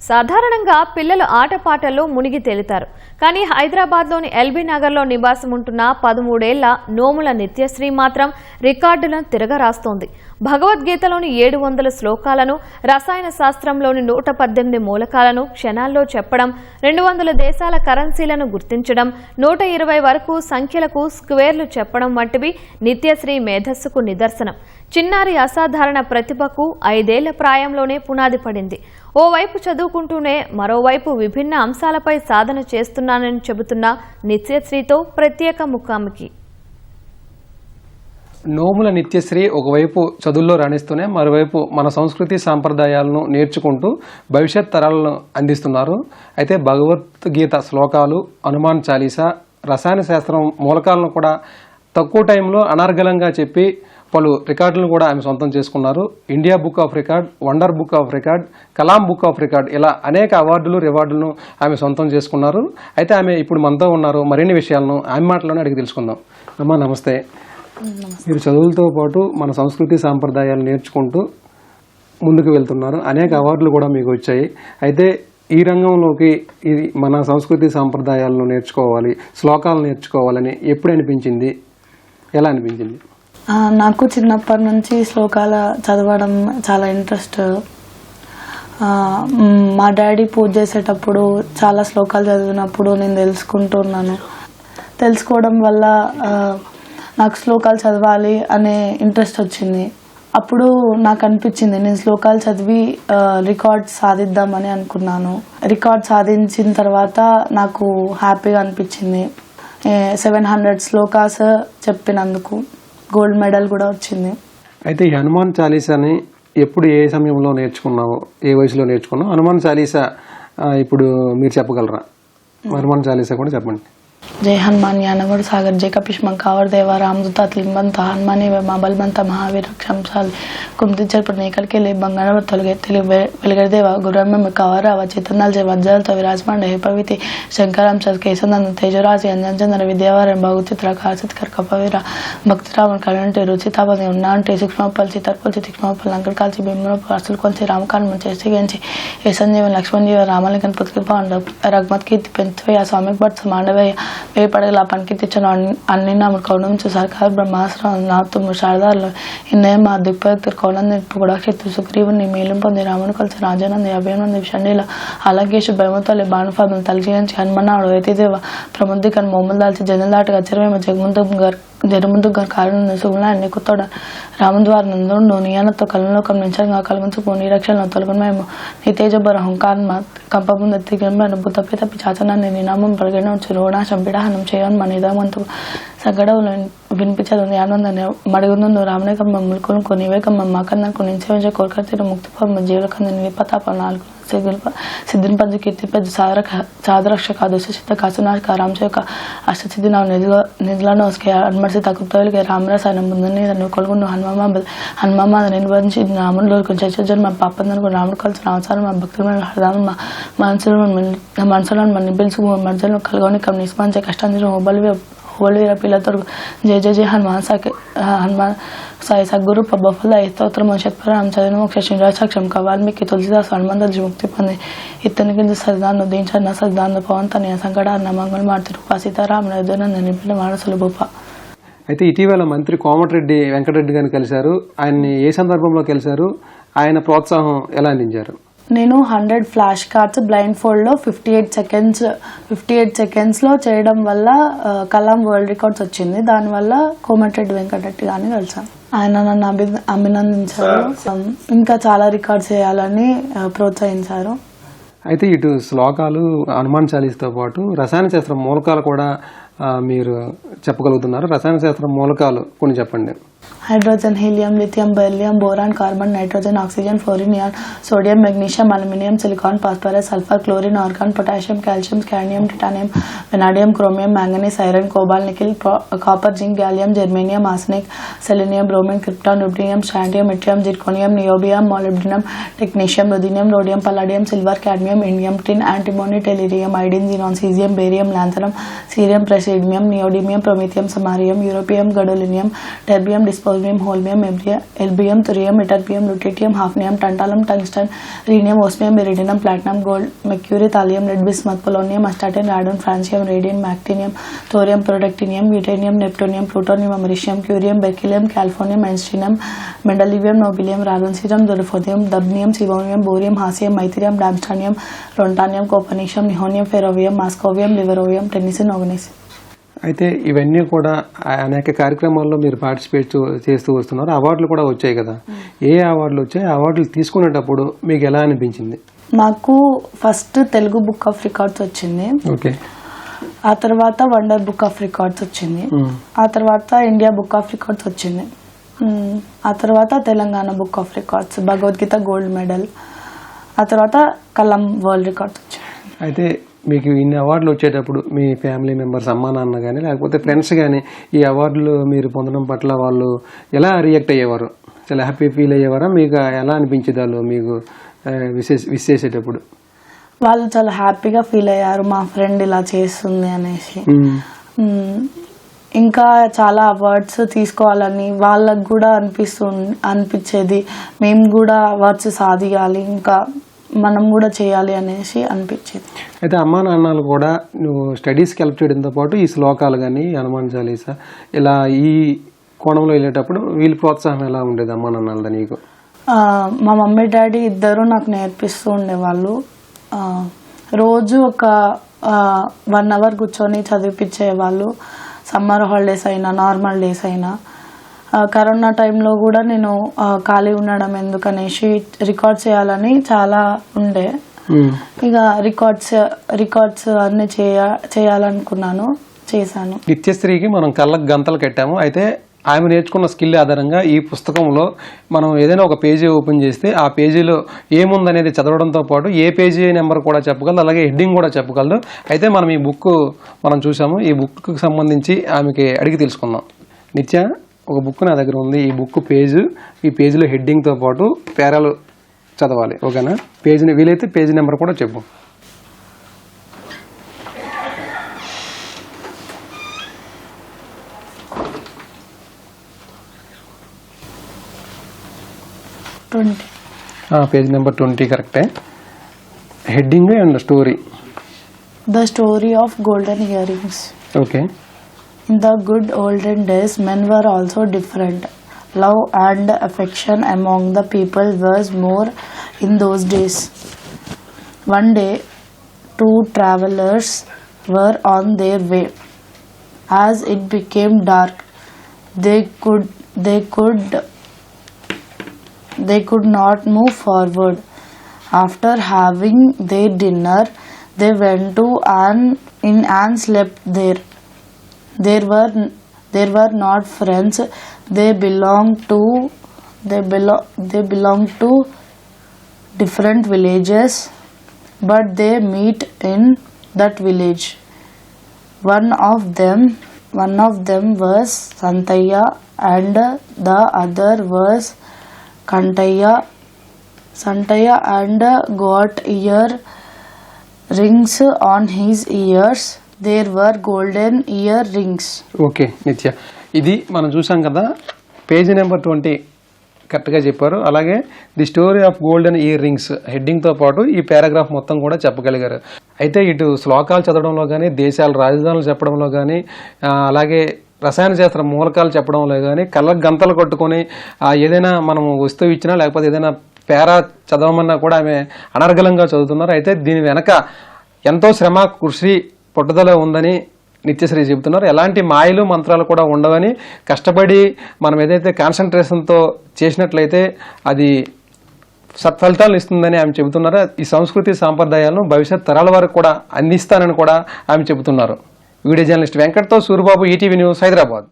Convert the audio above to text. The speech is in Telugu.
సాధారణంగా పిల్లలు ఆటపాటల్లో మునిగి తేలుతారు. కానీ హైదరాబాద్లోని ఎల్బీ నగర్లో నివాసం ఉంటున్న 13 ఏళ్ల నోముల నిత్యశ్రీ మాత్రం రికార్డులను తిరగరాస్తోంది. భగవద్గీతలోని 700 శ్లోకాలను, రసాయన శాస్త్రంలోని 118 మూలకాలను క్షణాల్లో చెప్పడం, 200 దేశాల కరెన్సీలను గుర్తించడం, 120 వరకు సంఖ్యలకు స్క్వేర్లు చెప్పడం వంటివి నిత్యశ్రీ మేధస్సుకు నిదర్శనం. చిన్నారి అసాధారణ ప్రతిభకు 5 ఏళ్ల ప్రాయంలోనే పునాది పడింది. ఓవైపు చదువుకుంటూనే మరోవైపు విభిన్న అంశాలపై సాధన చేస్తున్నానని చెబుతున్న నిత్యశ్రీతో ప్రత్యేక ముఖాముఖి. నోముల నిత్యశ్రీ ఒకవైపు చదువుల్లో రాణిస్తూనే మరోవైపు మన సంస్కృతి సాంప్రదాయాలను నేర్చుకుంటూ భవిష్యత్ తరాలను అందిస్తున్నారు. అయితే భగవద్గీత శ్లోకాలు, హనుమాన్ చాలీసా, రసాయన శాస్త్రం మూలకాలను కూడా తక్కువ టైంలో అనర్గళంగా చెప్పి పలు రికార్డులను కూడా ఆమె సొంతం చేసుకున్నారు. India book of record, wonder book of record, Kalam book of record, ఇలా అనేక అవార్డులు, రివార్డులను ఆమె సొంతం చేసుకున్నారు. అయితే ఆమె ఇప్పుడు మనతో ఉన్నారు. మరిన్ని విషయాలను ఆమె మాటలోనే అడిగి తెలుసుకుందాం. అమ్మా నమస్తే. మీరు చదువులతో పాటు మన సంస్కృతి సాంప్రదాయాలు నేర్చుకుంటూ ముందుకు వెళ్తున్నారు. అనేక అవార్డులు కూడా మీకు వచ్చాయి. అయితే ఈ రంగంలోకి ఇది మన సంస్కృతి సాంప్రదాయాలను నేర్చుకోవాలి, శ్లోకాలు నేర్చుకోవాలని ఎప్పుడు అనిపించింది, ఎలా అనిపించింది? నాకు చిన్నప్పటి నుంచి శ్లోకాల చదవడం చాలా ఇంట్రెస్ట్. మా డాడీ పూజ చేసేటప్పుడు చాలా శ్లోకాలు చదివినప్పుడు నేను తెలుసుకోవడం వల్ల నాకు శ్లోకాలు చదవాలి అనే ఇంట్రెస్ట్ వచ్చింది. అప్పుడు నాకు అనిపించింది నేను శ్లోకాలు చదివి రికార్డ్ సాధిద్దామని అనుకున్నాను. రికార్డ్ సాధించిన తర్వాత నాకు హ్యాపీగా అనిపించింది. 700 శ్లోకాస్ చెప్పినందుకు గోల్డ్ మెడల్ కూడా వచ్చింది. అయితే ఈ హనుమాన్ చాలీసాని ఎప్పుడు ఏ సమయంలో నేర్చుకున్నావు, ఏ వయసులో నేర్చుకున్నావు? హనుమాన్ చాలీసా ఇప్పుడు మీరు చెప్పగలరా? హనుమాన్ చాలీసా కూడా చెప్పండి. जय हनुमान यानगढ़ सागर जय कपिश मंकावर देवा रामदूता लिंबंत हनुमानी बलबंत महावीर क्षमशाल कुमतिचर पर नेकल के लिए बंगाल तొలగే వెలుగదేవ గురమ్మ కవరవ చేతనాల్ జయ వజ్రాలతో విరాజమాన హే పవితి శంకరాం చల్ కేశనంద తేజరాజి అంజనచంద్ర విద్యావారం బహుచిత్ర కాసిత్కర్ కపవీర భక్తిరావణ కళంటే రుచితాపది ఉన్నాంటే సూక్ష్మపల్ చితర్పల్ తీక్ష్మపల్ అంకల్ కాల్చి బిమ్మన అసలు కొల్చి రామకాండ చేసి గంచి ఏ సంజీవ లక్ష్మణ్ జీవ రామలింగన్ పుత్రిక రగ్మత్ కీర్తి పెంచవయ్య స్వామికి భట్ మాండవయ్య వేపడగల పనికిచ్చిన అన్ని నామ కౌనం సర్కార్ బ్రహ్మాస్త్రం నాతో శారదాలు ఇన్నయ మా దిక్పక్తులు కౌనం పొగడాక్షేత్ర సుగ్రీవుని మేలం పొంది రాముని కలిసి రాజానంది అభయనంది షండీల అలాగేషు భయమతలే బాణపాదం తలచేయించి హనుమన్నాడు వైతిదేవ ప్రముద్దికన్ మొమ్మలు దాల్చి జనలు దాటగా అచ్చరమేమో జగముందు గారు కారణం సుగుణ ఎన్నికుతోడ రామద్వార నందుండు నియానతో కలంలోకం నించంగా కలమంచుకు నిరక్షణ తొలగమేమో నీ తేజబర హంకారమ కంపముందు ఎత్తిగంబను బుద్ధపై తప్పి చాచనాన్ని నినామం పరిగణించి రోణ చంపిడాహనం చేయని మన నిదామంతు సగడవులు వినిపించదు ఆనందాన్ని మడిగుందు రామనేకమ్మ ములుకొని కొనివేకమ్మ మాకన్నకు నించే కోరికతీర ముక్తిపమ్మ జీవులకంద నిలిపతాప 4 సిద్ధిని పంచ కీర్తి పెద్ద సాధరక్షక దుశ్చిత కాసునాశక రామచేక అష్టసిద్ధి ನಾವು నిధులను అన్మర్సి తక్కువకి రామరసాయన ముందుని నన్ను కొలుగుండు హనుమమ్మ నిర్వహించి రాముడు చర్చ మా పాపందనుకు రాముడు కలిసి రామసారం మా భక్తులు హృదయం మా మనసులను మన పిలుచు మధ్యలో కలగొని నిస్మంచే కష్టాన్ని హోళవీర పిల్లతో జయ జయ జయ హనుమాన్ సాయి సద్గురు పబ్బఫల స్తోత్రం శతపరం చదివిన మోక్ష శ్రీరాక్షం వాల్మీకి తులసిదాస్ హనుమంతుడి ముక్తి పొంది ఇతనికి సదాన్ని ఉదయించిన సదాన్ని పవంతని సంకటాన్ని మంగళ మారుతి రూప సీతారాముల యుద్ధన నింపిన మానసులు భూప. అయితే ఇటీవల మంత్రి కోమటిరెడ్డి వెంకటరెడ్డి గారిని కలిశారు. ఆయన్ని ఏ సందర్భంలో కలిశారు? ఆయన ప్రోత్సాహం ఎలా అందించారు? నేను 100 ఫ్లాష్ కార్డ్స్ బ్లైండ్ ఫోల్డ్ లో 58 సెకండ్స్ లో చేయడం వల్ల కలాం వరల్డ్ రికార్డ్స్ వచ్చింది. దానివల్ల కోమటిరెడ్డి వెంకటరెడ్డి గారిని కలిసాను. ఆయన నన్ను అభినందించారు. ఇంకా చాలా రికార్డ్స్ చేయాలని ప్రోత్సహించారు. అయితే ఇటు శ్లోకాలు, హనుమాన్ చాలీస్తో పాటు రసాయన శాస్త్రం మూలకాలు కూడా మీరు చెప్పగలుగుతున్నారు. రసాయన శాస్త్రం మూలకాలు కొన్ని చెప్పండి. Hydrogen helium lithium beryllium boron carbon nitrogen oxygen fluorine neon sodium magnesium aluminium silicon phosphorus sulphur chlorine argon potassium calcium cadmium titanium vanadium chromium manganese iron cobalt nickel copper zinc gallium germanium arsenic selenium bromine krypton rubidium strontium yttrium zirconium niobium molybdenum technetium ruthenium rhodium palladium silver cadmium indium tin antimony tellurium iodine xenon caesium barium lanthanum cerium praseodymium neodymium promethium samarium europium gadolinium terbium dysprosium, holmium, erbium, thorium, ytterbium, lutetium, hafnium, tantalum, tungsten, rhenium, osmium, iridium, platinum, gold, mercury, thallium, lead, bismuth, polonium, astatine, radon, francium, radium, actinium, thorium, protactinium, uranium, neptunium, plutonium, americium, curium, berkelium, californium, einsteinium, mendelevium, nobelium, radonsium, dodecodium, dubnium, sevonium, borium, hassium, meithium, damstanium, rontanium, copernicium, nihonium, ferrovium, moscovium, liverovium, tennessine, oganesine. అయితే ఇవన్నీ కూడా అనేక కార్యక్రమాల్లో మీరు పార్టిసిపేట్ చేస్తూ వస్తున్నారు. అవార్డులు కూడా వచ్చాయి కదా, ఏ అవార్డులు వచ్చాయి? అవార్డులు తీసుకునేటప్పుడు మీకు ఎలా అనిపించింది? నాకు first Telugu book of records వచ్చింది. ఓకే. ఆ తర్వాత వండర్ బుక్ ఆఫ్ రికార్డ్స్ వచ్చింది. ఆ తర్వాత ఇండియా బుక్ ఆఫ్ రికార్డ్స్ వచ్చింది. ఆ తర్వాత Telangana book of records, Bhagavad Gita gold medal. ఆ తర్వాత కలం వరల్డ్ రికార్డ్స్ వచ్చింది. అయితే మీకు ఇన్ని అవార్డులు వచ్చేటప్పుడు మీ ఫ్యామిలీ మెంబర్స్, అమ్మా నాన్న కానీ లేకపోతే ఫ్రెండ్స్ కానీ ఈ అవార్డులు మీరు పొందడం పట్ల వాళ్ళు ఎలా రియాక్ట్ అయ్యేవారు? చాలా హ్యాపీ ఫీల్ అయ్యేవారా? మీకు ఎలా అనిపించేది వాళ్ళు మీకు విష్ చేసేటప్పుడు? వాళ్ళు చాలా హ్యాపీగా ఫీల్ అయ్యారు, మా ఫ్రెండ్ ఇలా చేస్తుంది అనేసి. ఇంకా చాలా అవార్డ్స్ తీసుకోవాలని వాళ్ళకు కూడా అనిపించేది, మేము కూడా అవార్డ్స్ సాధించాలి, ఇంకా మనం కూడా చేయాలి అనేసి అనిపించేది. అయితే అమ్మా నాన్నలు కూడా నువ్వు స్టడీస్కి హెల్ప్ చేయడంతో పాటు ఈ శ్లోకాలు కానీ, హనుమాన్ చాలీసా ఇలా ఈ కోణంలో వెళ్ళేటప్పుడు వీళ్ళ ప్రోత్సాహం ఎలా ఉండేది అమ్మా నాన్నలది నీకు? మా మమ్మీ డాడీ ఇద్దరు నాకు నేర్పిస్తూ ఉండేవాళ్ళు. రోజు ఒక 1 hour కూర్చొని చదివిపించేవాళ్ళు. సమ్మర్ హాలిడేస్ అయినా, నార్మల్ డేస్ అయినా. కరోనా టైంలో కూడా నేను ఖాళీ ఉండడం ఎందుకనేసి రికార్డ్ చేయాలని చాలా ఉండే. ఇక రికార్డ్స్ అన్ని చేయాలనుకున్నాను, చేశాను. నిత్యశ్రీకి మనం కళ్ళకు గంతలు కట్టాము. అయితే ఆమె నేర్చుకున్న స్కిల్ ఆధారంగా ఈ పుస్తకంలో మనం ఏదైనా ఒక పేజీ ఓపెన్ చేస్తే ఆ పేజీలో ఏముందనేది చదవడంతో పాటు ఏ పేజీ నెంబర్ కూడా చెప్పగలదు, అలాగే హెడ్డింగ్ కూడా చెప్పగలదు. అయితే మనం ఈ బుక్ మనం చూసాము, ఈ బుక్కి సంబంధించి ఆమెకి అడిగి తెలుసుకుందాం. నిత్య, ఒక బుక్ నా దగ్గర ఉంది. ఈ బుక్ పేజ్, ఈ పేజీలో హెడ్డింగ్తో పాటు పేరాలు చదవాలి, ఓకేనా? పేజీని వీలైతే పేజీ నెంబర్ కూడా చెప్పు. పేజ్ నెంబర్ 20 కరెక్టే. Heading and story. The story of golden ear rings. Okay. In the good olden days, men were also different. Love and affection among the people was more in those days. One day, 2 travelers were on their way. As it became dark, they could not move forward. After having their dinner, they went to an inn and slept there. They were not friends. They belonged to different villages, but they meet in that village. One of them was Santaya and the other was Kantaya. Santaya and got ear rings on his ears. There were golden ear rings. Okay నిత్య, ఇది మనం చూసాం కదా. పేజీ నెంబర్ 20 కరెక్ట్గా చెప్పారు. అలాగే the story of golden earrings హెడ్డింగ్తో పాటు ఈ పారాగ్రాఫ్ మొత్తం కూడా చెప్పగలిగారు. అయితే ఇటు శ్లోకాలు చదవడంలో కానీ, దేశాల రాజధానులు చెప్పడంలో కానీ, అలాగే రసాయన శాస్త్ర మూలకాలు చెప్పడంలో కానీ, కళ్ళకు గంతలు కొట్టుకొని ఏదైనా మనం వస్తువు ఇచ్చినా లేకపోతే ఏదైనా పేరా చదవమన్నా కూడా ఆమె అనర్గళంగా చదువుతున్నారు. అయితే దీని వెనక ఎంతో శ్రమ, కృషి, పట్టుదల ఉందని నిత్యశ్రీ చెబుతున్నారు. ఎలాంటి మాయలు మంత్రాలు కూడా ఉండవని, కష్టపడి మనం ఏదైతే కాన్సన్ట్రేషన్తో చేసినట్లయితే అది సత్ఫలితాలను ఇస్తుందని ఆమె చెబుతున్నారు. ఈ సంస్కృతి సాంప్రదాయాలను భవిష్యత్ తరాల వరకు కూడా అందిస్తానని కూడా ఆమె చెబుతున్నారు. వీడియో జర్నలిస్ట్ వెంకట్తో సూరిబాబు, ఈటీవీ న్యూస్, హైదరాబాద్.